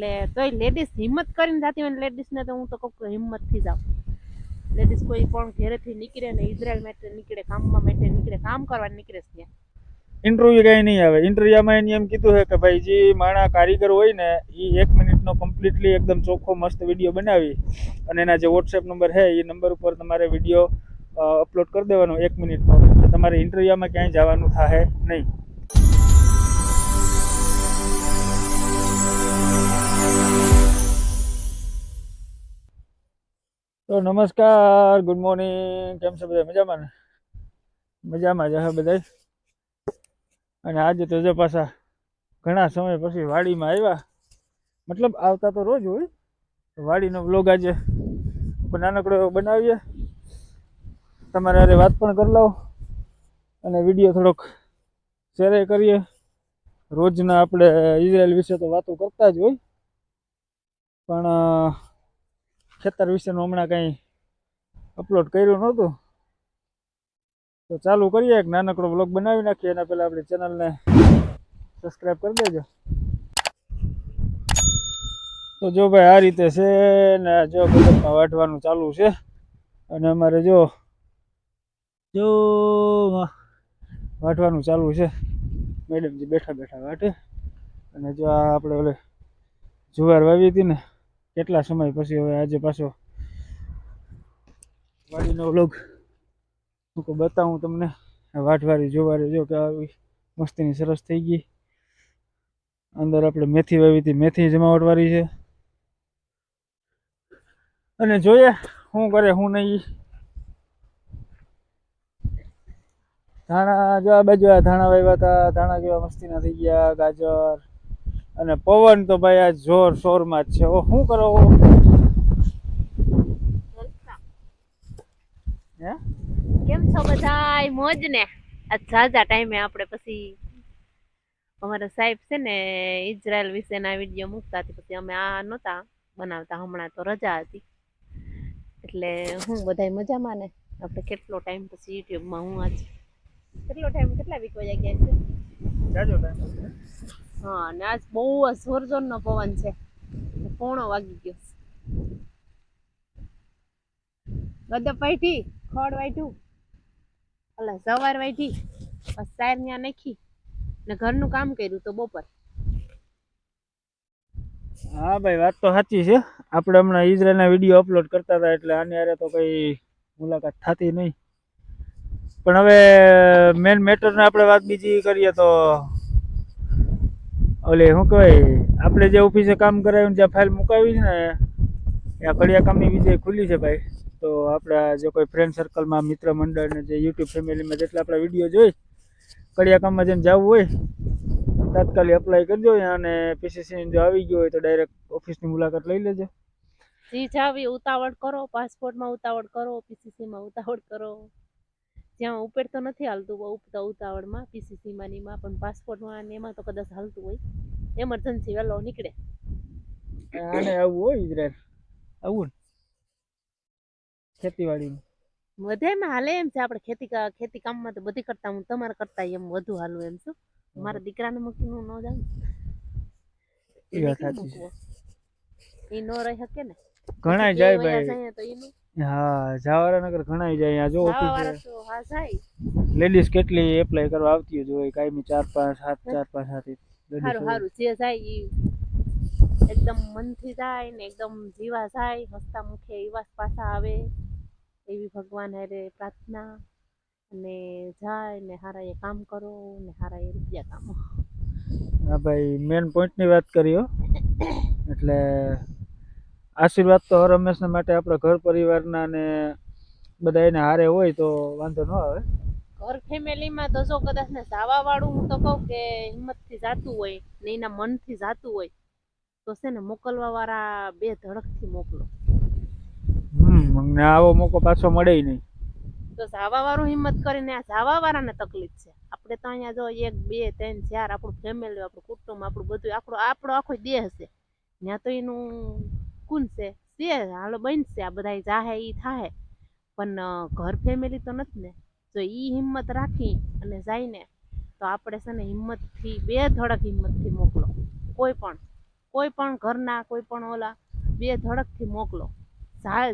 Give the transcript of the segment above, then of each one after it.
એટલે તોય લેડીઝ હિંમત કરીને જાતી હોય, લેડીઝ ને તો હું તો કહું હિંમત થી જાવ. લેડીઝ કોઈ પણ ઘરેથી નીકળે ને ઇઝરાયલ માટે નીકળે, કામમાં માટે નીકળે, કામ કરવા નીકળે ત્યાં. ઇન્ટરવ્યુ કઈ નહીં આવે. ઇન્ટરવ્યુમાં એને એમ કીધું છે કે ભાઈ જે માણા કારીગર હોય ને એ 1 મિનિટનો કમ્પ્લીટલી એકદમ ચોખ્ખો મસ્ત વિડીયો બનાવી અને એના જે વોટ્સએપ નંબર છે એ નંબર ઉપર તમારે વિડીયો અપલોડ કરી દેવાનો 1 મિનિટનો. તમારે ઇન્ટરવ્યુમાં ક્યાંય જવાનું થાય નહીં. તો નમસ્કાર, ગુડ મોર્નિંગ. કેમ છે બધા? મજામાં ને? મજામાં જ હે બધા. અને આજે તો જો પાછા ઘણા સમય પછી વાડીમાં આવ્યા. મતલબ આવતા તો રોજ હોય, વાડીનો વ્લોગ આજે નાનકડો એવો બનાવીએ, તમારે અરે વાત પણ કરી લઉં અને વિડીયો થોડોક શેર કરીએ. રોજના આપણે ઇઝરાયલ વિશે તો વાતો કરતા જ હોય, પણ ખેતર વિશેનું હમણાં કંઈ અપલોડ કર્યું નહોતું, તો ચાલુ કરીએ એક નાનકડો વ્લોગ બનાવી નાખીએ. એના પહેલાં આપણી ચેનલને સબસ્ક્રાઈબ કરી દેજો. તો જો ભાઈ આ રીતે છે ને, જો બધામાં વાટવાનું ચાલુ છે અને અમારે જો વાટવાનું ચાલુ છે. મેડમજી બેઠા બેઠા વાટે. અને જો આ આપણે ઓલે જુવાર વાવી હતી ને કેટલા સમય પછી હવે આજે પાછો વાડીનો વ્લોગ હું બતાવું તમને. વાટવાળી જુવારી જો કે આવી મસ્તીની સરસ થઈ ગઈ. અંદર આપણે મેથી વાવી હતી, મેથી જમાવટવાળી છે. અને જોઈએ શું કરે શું નહીં. ધાણા જો આ બાજુ આ ધાણા વાવ્યા હતા, ધાણા કેવા મસ્તીના થઈ ગયા. ગાજર અને પવન તો ભાઈ આ જોર શોરમાં જ છે. શું કરો હે? કેમ છો બધા? મોજ ને? આજ ઝાઝા ટાઈમે આપણે પછી અમારા સાહેબ છે ને ઇઝરાયલ વિશેના વિડીયો મૂકતા હતી, પછી અમે આ નહોતા બનાવતા. હમણાં તો રજા હતી એટલે હું બધાય મજામાં ને? આપણે કેટલો ટાઈમ પછી યુટ્યુબમાં હું આજ કેટલો ટાઈમ, કેટલા વીક વયા ગયા છે? જાજો ટાઈમ. હા, અને આજ બહુ જોરજોરનો પવન છે. 1:15 વાગી ગયો. ગદપ વાઈઠી, ખડ વાઈઠું, ઓલા સવાર વાઈઠી, સાયર ત્યાં નાખી ને ઘરનું કામ કર્યું તો બપોર. હા ભાઈ, વાત તો સાચી છે. આપણે હમણાં ઇઝરાયલના વિડીયો અપલોડ કરતા હતા એટલે આની હારે તો કઈ મુલાકાત થતી નહીં. પણ હવે મેન મેટરને આપણે વાત બીજી કરીએ તો ઓલે શું કહેવાય, આપણે જે ઓફિસે કામ કરાવ્યું જ્યાં ફાઇલ મુકાવી છે ને ત્યાં કડિયા કામની વિજય ખુલ્લી છે ભાઈ. તો આપણા જે કોઈ ફ્રેન્ડ સર્કલમાં, મિત્ર મંડળ ને જે યુટ્યુબ ફેમિલીમાં જેટલા આપણા વિડીયો જોઈ કડિયા કામમાં જેને જવું હોય તાત્કાલિક અપ્લાય કરજો. અને પીસીસી જો આવી ગયો હોય તો ડાયરેક્ટ ઓફિસની મુલાકાત લઈ લેજો. જી જાવી ઉતાવળ કરો, પાસપોર્ટમાં ઉતાવળ કરો, પીસીસીમાં ઉતાવળ કરો. જ્યાં ઉપર તો નથી હાલતું બહુ ઉતાવળમાં, પીસીસીમાં નીમાં, પણ પાસપોર્ટમાં ને એમાં તો કદાચ હાલતું હોય. એમરજન્સી વેલો નીકળે. આને આવવું હોય ઇઝરાયલ, આવું ને ખેતીવાડીમાં બધામાં હાલે એમ છે. આપણે ખેતી કામમાં તો બધી કરતા હું તમારે કરતા એમ વધુ હાલું એમ છું. મારા દીકરાને મૂકીને હું ન જાઉં, એને કેમ મૂકવો? એ ન રહી શકે ને. ઘણા જાય ભાઈ. તો એનું હા, જવાળા નગર ઘણા જાય. આ જો ઓફિસ તો હા જાય. લેડીઝ કેટલી એપ્લાય કરવા આવતી જ હોય કાયમી, 4-5 સારું સારું જે જાય એ એકદમ મનથી જાય ને એકદમ જીવા જાય, હસતા મુખે એવા પાછા આવે એવી ભગવાન હારે પ્રાર્થના. અને જાય ને હારા એ કામ કરો ને હારા એ રૂપિયા કામો. હા ભાઈ, મેન પોઈન્ટની વાત કરી હો. એટલે આશીર્વાદ તો હર હંમેશા માટે આપણા ઘર પરિવારના ને બધા એને હારે હોય તો વાંધો ન આવે. ઘર ફેમિલીમાં તો જો કદાચ ને જાવા વાળું હું તો કહું કે હિંમતથી જાતું હોય ને એના મનથી જાતું હોય તો છે ને મોકલવા વાળા 2 ધડકથી મોકલો. અમને આવો મોકો પાછો મળે નહીં. તો જાવા વાળું હિંમત કરીને આ જાવા વાળાને તકલીફ છે. આપણે તો અહીંયા જો 1, 2, 3, 4 આપણું ફેમિલી, આપણું કુટુંબ, આપણું બધું આપણો આખો દેહ છે. ત્યાં તો એનું કોણ છે? હાલો બનશે, આ બધા જાહે ઈ થાહે, પણ ઘર ફેમિલી તો નથી ને. જો ઈ હિંમત રાખી અને જાય ને તો આપણે છે ને હિંમતથી 2 ધડક હિંમતથી મોકલો કોઈ પણ. કોઈ પણ ઘરના કોઈ પણ ઓલા બે ધડકથી મોકલો.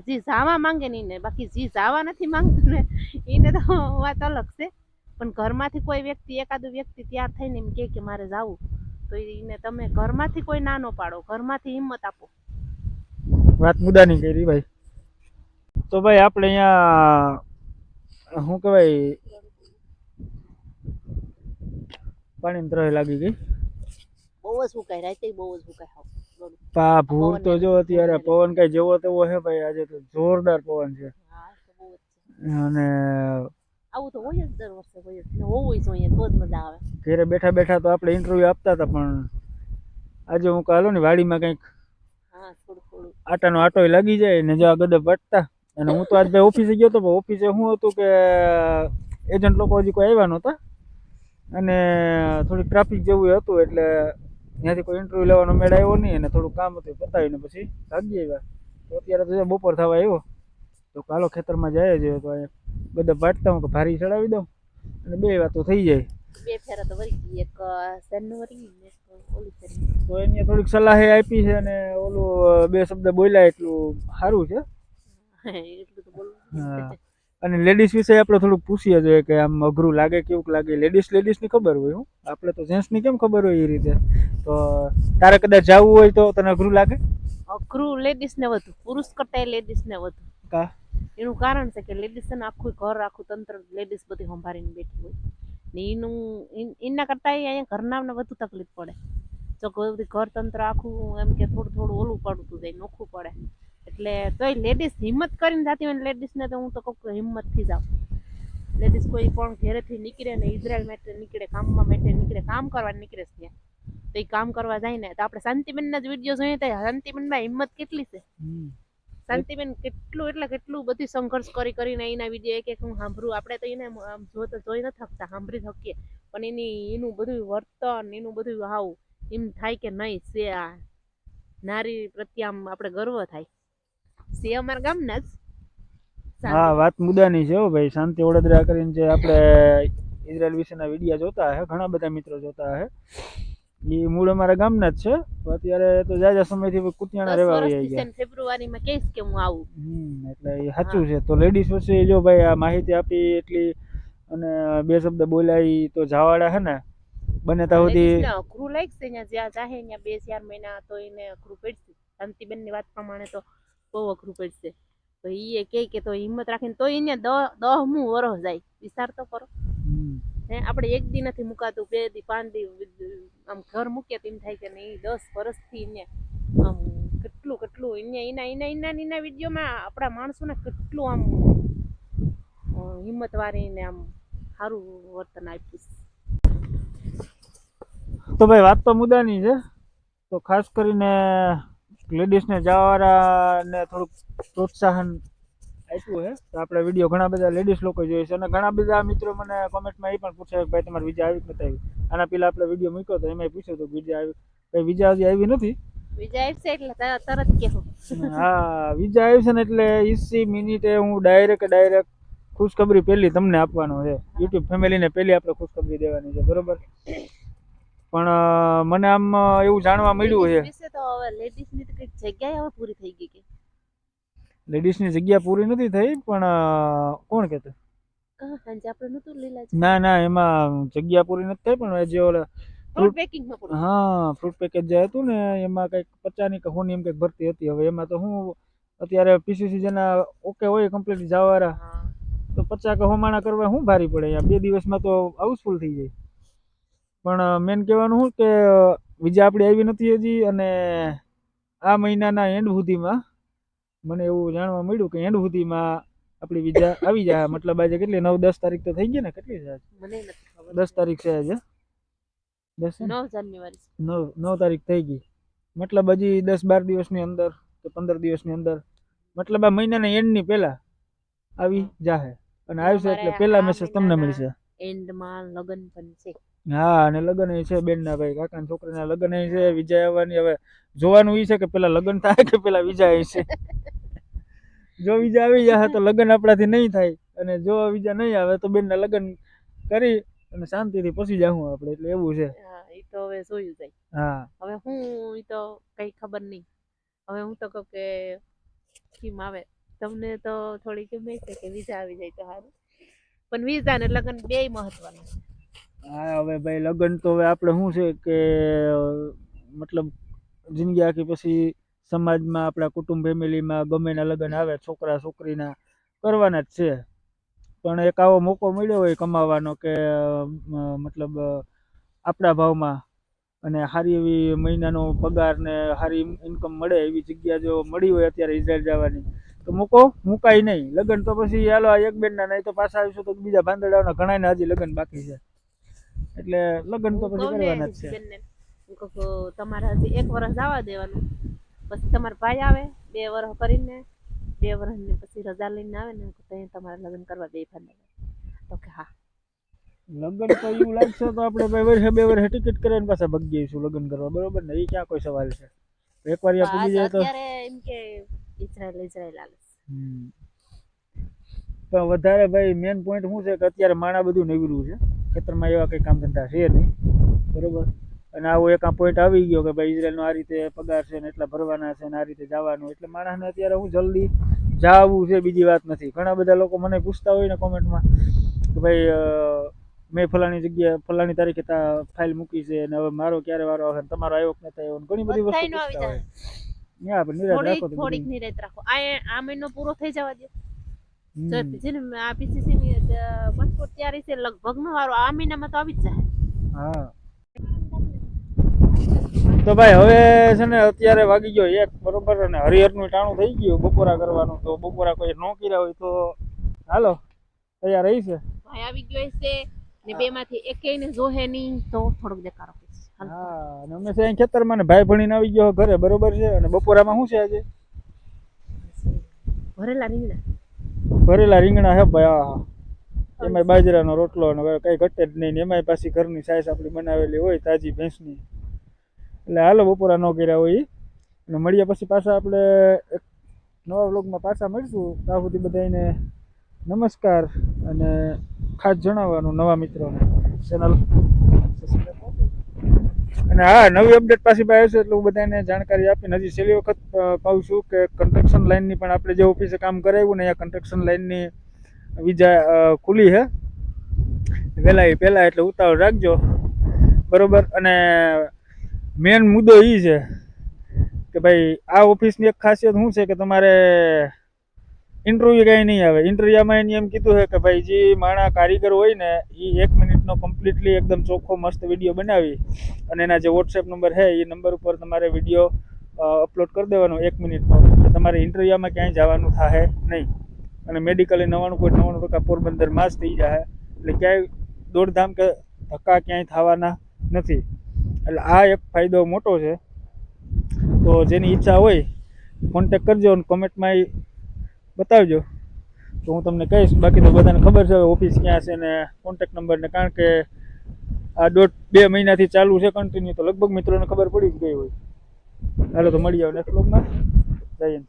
જે જાવા માંગે ને એને, બાકી જે જાવા નથી માંગતું ને એને તો વાત અલગ છે. પણ ઘરમાંથી કોઈ વ્યક્તિ એકાદું વ્યક્તિ તૈયાર થઈને એમ કે મારે જાવું, તો એને તમે ઘરમાંથી કોઈ ના ન પાડો, ઘરમાંથી હિંમત આપો. વાત મુદ્દાની કરી ભાઈ. તો ભાઈ આપણે અહીંયા શું કહેવાય, પાણીની ત્રહે લાગી ગઈ. બહુ જ સુકાય, રાતે બહુ જ સુકાય. પા ભૂર તો જો અત્યારે પવન કઈ જેવો તેવો છે ભાઈ, આજે તો જોરદાર પવન છે. અને આવું તો હોય જ દર વર્ષે, હોય જ હોવું જોઈએ તો જ મજા આવે. ઘરે બેઠા બેઠા તો આપણે ઇન્ટરવ્યુ આપતા હતા, પણ આજે હું કાલો ને વાડીમાં કંઈક આટાનો આટો લાગી જાય ને જો આ ગદે પટતા. અને હું તો આજ ભાઈ ઓફિસે ગયો હતો, પણ ઓફિસે શું હતું કે એજન્ટ લોકો હજી કોઈ આવ્યા નહોતા અને થોડીક ટ્રાફિક જેવું હતું, એટલે ત્યાંથી કોઈ ઇન્ટરવ્યુ લેવાનો મેળ આવ્યો નહીં અને થોડું કામ હતું પતાવીને પછી ભાગી આવ્યા. તો અત્યારે તો બપોર થવા આવ્યો, તો કાલો ખેતરમાં જાય છે, તો બધા પાટતા હું કે ભારી ચડાવી દઉં અને બે વાતો થઈ જાય. બે ફેરા તો વળી ગઈ, એક જાન્યુઆરી ને એક ઓલી ફેરી. તો એને થોડીક સલાહ આપી છે અને ઓલું બે શબ્દ બોલ્યા એટલું સારું છે. એટલું તો બોલવું. હા, અને લેડીઝ વિશે આપણે થોડુંક પૂછીએ જોઈએ કે આમ અઘરું લાગે કેવું લાગે. લેડીઝની ખબર હોય, હું આપણે તો જેન્ટ્સની કેમ ખબર હોય એ રીતે. તો તારે કદાચ જવું હોય તો તને અઘરું લાગે? અઘરું લેડીઝને વધુ, પુરુષ કરતા લેડીઝને વધુ. કા એનું કારણ છે કે લેડીઝ ને આખું ઘર આખું તંત્ર લેડીઝ બધી સંભાળીને બેઠી હોય ને એના કરતા અહીંયા ઘરનામને વધુ તકલીફ પડે. જો કોઈ ઘર તંત્ર આખું એમ કે થોડું થોડું ઓલું પડતું જાય, નોખું પડે. એટલે તોય લેડીઝ હિંમત કરીને જાતી હોય ને લેડીઝને તો હું તો કહું કે હિંમતથી જાવ. લેડીઝ કોઈ પણ ઘરેથી નીકળે ને ઇઝરાયલ માટે નીકળે, કામમાં માટે નીકળે, કામ કરવા નીકળે છે ત્યાં, તો એ કામ કરવા જાય ને તો આપણે શાંતિબેનના જ વિડીયો જોઈએ તો શાંતિબેનમાં હિંમત કેટલી છે. શાંતિબેન કેટલું બધી સંઘર્ષ કરીને એના વિડીયો એક હું સાંભળું. આપણે તો એને જોઈ નથી શકતા, સાંભળી શકીએ, પણ એનું બધું વર્તન, એનું બધું હાવ એમ થાય કે નહીં છે આ નારી પ્રત્યે આમ આપણે ગર્વ થાય. છે અમારા ગામના જ. હા, વાત મુદ્દાની છે ભાઈ. શાંતિ વડોદરા કરીને જે આપણે ઇઝરાયલ વિશેના વિડીયો જોતા હે, ઘણા બધા મિત્રો જોતા હે, એ મૂળ અમારા ગામના જ છે. અત્યારે તો જાજા સમયથી કુતિયાણા રહેવા આવી ગયા. ફેબ્રુઆરીમાં કહીશ કે હું આવું. એટલે એ સાચું છે. તો લેડીઝ વિશે જો ભાઈ આ માહિતી આપી એટલી અને બે શબ્દ બોલાય તો જવાડા હે ને બને ત્યાં સુધી અઘરું લાગશે. જ્યાં જાહે ત્યાં 2-4 મહિના તો એને અઘરું પડશે. શાંતિબેનની વાત પ્રમાણે તો બહુ અઘરું પડશે. તો એ કે તો હિંમત રાખીને તો એને 10મું વરસ જાય. વિચાર તો કરો. આપણે એક દી નથી મુકાતું, 2 દી 5 દી આમ ઘર મૂકીએ તો એમ થાય કે નહીં 10 વર્ષથી એને આમ કેટલું એના વિડીયોમાં આપણા માણસોને કેટલું આમ હિંમત વાળીને આમ સારું વર્તન આપ્યું. તો ભાઈ વાત તો મુદ્દાની છે. તો ખાસ કરીને લેડીઝને જવાવાળાને થોડુંક પ્રોત્સાહન આપ્યું છે. તો આપણે વિડીયો ઘણા બધા લેડીઝ લોકો જોઈએ છે અને ઘણા બધા મિત્રો મને કોમેન્ટમાં એ પણ પૂછે કે ભાઈ તમારી વિઝા આવી કે નથી આવી. આના પહેલાં આપણે વિડીયો મૂક્યો તો એમાં પૂછ્યું હતું વિઝા આવી. ભાઈ વિઝા હજી આવી નથી. વિઝા આવશે એટલે તરત કહેવું. હા, વિઝા આવી છે ને એટલે 20 મિનિટે હું ડાયરેક્ટ ખુશખબરી પહેલી તમને આપવાનો છે. યુટ્યુબ ફેમિલીને પહેલી આપણે ખુશખબરી દેવાની છે, બરોબર. પણ મને આમ એવું જાણવા મળ્યું છે વિશે તો હવે લેડીઝની તો કઈક જગ્યાએ હવે પૂરી થઈ ગઈ કે લેડીઝની જગ્યા પૂરી નથી થઈ, પણ કોણ કહેતું? સાંજે આપણે નતું લીલા ના એમાં જગ્યા પૂરી નથી થઈ, પણ જે ઓલા ફ્રૂટ પેકિંગમાં પૂરી. હા, ફ્રૂટ પેકેજ જે હતું ને એમાં કંઈક 50ની કે 100ની એમ કંઈક ભરતી હતી. હવે એમાં તો હું અત્યારે પીસીસી જેના ઓકે હોય કમ્પ્લીટ જવાવાળા તો 50 કે 100 માણા કરવા શું ભારી પડે. 2 દિવસમાં તો હાઉસફુલ થઈ જાય. પણ મેન કહેવાનું શું કે વિઝા આપણી આવી નથી હજી અને આ મહિનાના એન્ડ સુધીમાં મને એવું જાણવા મળ્યું કે એન્ડ સુધીમાં આપણી વિઝા આવી જાય. મતલબ આજે કેટલી 9-10 તારીખ તો થઈ ગઈ ને? કેટલી છે મને નથી ખબર. 10 તારીખ છે આજે. 9 જાન્યુઆરી 9 તારીખ થઈ ગઈ. મતલબ હજી 10-12 દિવસની અંદર કે 15 દિવસની અંદર, મતલબ આ મહિનાના એન્ડની પહેલા આવી જાહે. અને આવશે એટલે પહેલા મેસેજ તમને મળશે. એન્ડમાં લગ્ન પણ છે. હા, અને લગ્ન છે બેનના ભાઈ કાકાના છોકરાના લગ્ન છે. વિઝા આવવાની. હવે જોવાનું એ છે કે પેલા લગ્ન થાય કે પેલા વિઝા આવશે. જો વિઝા આવી જાય તો લગ્ન આપણાથી નહીં થાય અને જો વિઝા નહીં આવે તો બેનના લગ્ન કરી અને શાંતિથી પછી જાઉં આપણે. એટલે એવું છે. એ તો હવે જોયું જાય. હા હવે હું ઈ તો કઈ ખબર નહીં. હવે હું તો કહું કે સ્કીમ આવે. તમને તો થોડી ગમે છે કે વિઝા આવી જાય તો સારું. પણ વિઝા ને લગ્ન બેય મહત્વના છે. હા હવે ભાઈ લગ્ન તો હવે આપણે શું છે કે મતલબ જિંદગી આખી પછી સમાજમાં આપણા કુટુંબ ફેમિલીમાં ગમે ના લગ્ન આવે છોકરા છોકરીના કરવાના જ છે. પણ એક આવો મોકો મળ્યો હોય કમાવાનો કે મતલબ આપણા ભાવમાં અને સારી એવી મહિનાનો પગાર ને સારી ઇન્કમ મળે એવી જગ્યા જો મળી હોય અત્યારે ઇઝરાયલ જવાની તો મુકાય નહીં. લગ્ન તો પછી હાલો આ એક બેનના નહીં તો પાછા આવીશું તો બીજા ભાંદડાઓના ઘણાયના હજી લગ્ન બાકી છે. એટલે લગ્ન તો હું પછી કહું ને કરવાના જ છે. બેનને, હું કહું કે તમારે હજી 1 વર્ષ જવા દેવાનું. પછી તમારા ભાઈ આવે 2 વર્ષ કરીને 2 વર્ષની પછી રજા લઈને આવે ને તો તમારે લગ્ન કરવા બે ભાંડે. તો કે હા લગ્ન તો એવું લાગશે તો આપણે ભાઈ વર્ષે 2 વર્ષે ટિકિટ કરીને પાછા ભાગી જઈશું લગ્ન કરવા, બરોબર ને? એ ક્યાં કોઈ સવાલ છે? એકવાર ત્યાં પૂગી જાય તો અત્યારે એમ કે ઇઝરાયલ હાલે. પણ વધારે ભાઈ મેન પોઈન્ટ શું છે કે અત્યારે માણા બધું નવીરું છે, ખેતરમાં એવા કંઈ કામ ધંધા છે નહીં, બરોબર? અને આવો એક આ પોઈન્ટ આવી ગયો કે ભાઈ ઇઝરાયલનો આ રીતે પગાર છે ને એટલા ભરવાના છે ને આ રીતે જવાનું, એટલે માણસને અત્યારે હું જલ્દી જાવું છે બીજી વાત નથી. ઘણા બધા લોકો મને પૂછતા હોય ને કોમેન્ટમાં કે ભાઈ મેં ફલાણી જગ્યાએ ફલાણી તારીખે ફાઇલ મૂકી છે અને હવે મારો ક્યારે વારો આવે, તમારો આવ્યો કે નથી આવ્યો, ઘણી બધી વસ્તુ પૂછતા હોય. હા પણ નિરાશ રાખો તો થોડીક નિરાત રાખો. આ મહિનો પૂરો થઈ જવા દો. જેને આ પીસીસી ની પાસપોર્ટ તૈયારી છે લગભગ નો વારો આ મહિનામાં તો આવી જ જાય. હા તો ભાઈ હવે છે ને અત્યારે વાગી ગયો 1 બરોબર, અને હરિહરનું ટાણું થઈ ગયું બપોરા કરવાનું. તો બપોરા કોઈ ન કર્યા હોય તો હાલો તૈયાર રહી છે. ભાઈ આવી ગયો છે ને બે માંથી એકેયને જોહે નહીં તો થોડોક દેખાડો. હા અને અમે છે ખેતરમાં ને ભાઈ ભણીને આવી ગયો ઘરે, બરોબર છે. અને બપોરામાં શું છે આજે? ભરેલા રીંગણા હે ભાઈ. હા એમાંય બાજરાનો રોટલો અને કઈ ઘટે જ નહીં. એમાંય પાછી ઘરની સાઈઝ આપણી બનાવેલી હોય તાજી ભેંસની. એટલે હાલો બપોરા ન કર્યા હોય અને મળીએ પછી પાછા આપણે એક નવા વ્લોગમાં પાછા મળીશું. ત્યાં સુધી બધાને નમસ્કાર અને ખાસ જણાવવાનું નવા મિત્રોને ચેનલ અને હા નવી અપડેટ પાછી ભાઈ આવશે એટલે હું બધાને જાણકારી આપીને હજી છેલ્લી વખત કહું છું કે કન્સ્ટ્રક્શન લાઇનની પણ આપણે જે ઓફિસે કામ કરાવ્યું ને અહીંયા કન્સ્ટ્રક્શન લાઇનની વિઝા ખુલી છે પહેલાં એટલે ઉતાવળ રાખજો, બરોબર? અને મેન મુદ્દો એ છે કે ભાઈ આ ઓફિસની એક ખાસિયત શું છે કે તમારે ઇન્ટરવ્યૂ કાંઈ નહીં આવે. ઇન્ટરવ્યુમાં એને એમ કીધું છે કે ભાઈ જે માણા કારીગર હોય ને એ 1 મિનિટનો કમ્પ્લીટલી એકદમ ચોખ્ખો મસ્ત વિડીયો બનાવી અને એના જે વોટ્સએપ નંબર છે એ નંબર ઉપર તમારે વિડીયો અપલોડ કરી દેવાનો 1 મિનિટનો. તમારે ઇન્ટરવ્યુમાં ક્યાંય જવાનું થાય નહીં અને મેડિકલી 99.99% પોરબંદરમાં જ થઈ જાય. એટલે ક્યાંય દોડધામ કે ધક્કા ક્યાંય થવાના નથી. એટલે આ એક ફાયદો મોટો છે. તો જેની ઈચ્છા હોય કોન્ટેક કરજો અને કોમેન્ટમાં બતાવજો તો હું તમને કહીશ. બાકી તો બધાને ખબર છે ઓફિસ ક્યાં છે ને કોન્ટેક નંબર ને, કારણ કે આ 1.5-2 મહિનાથી ચાલુ છે કન્ટિન્યુ, તો લગભગ મિત્રોને ખબર પડી જ ગઈ હોય. હાલો તો મળી જાવ નેક્સ્ટ વ્લોગમાં. જય હિન્દ.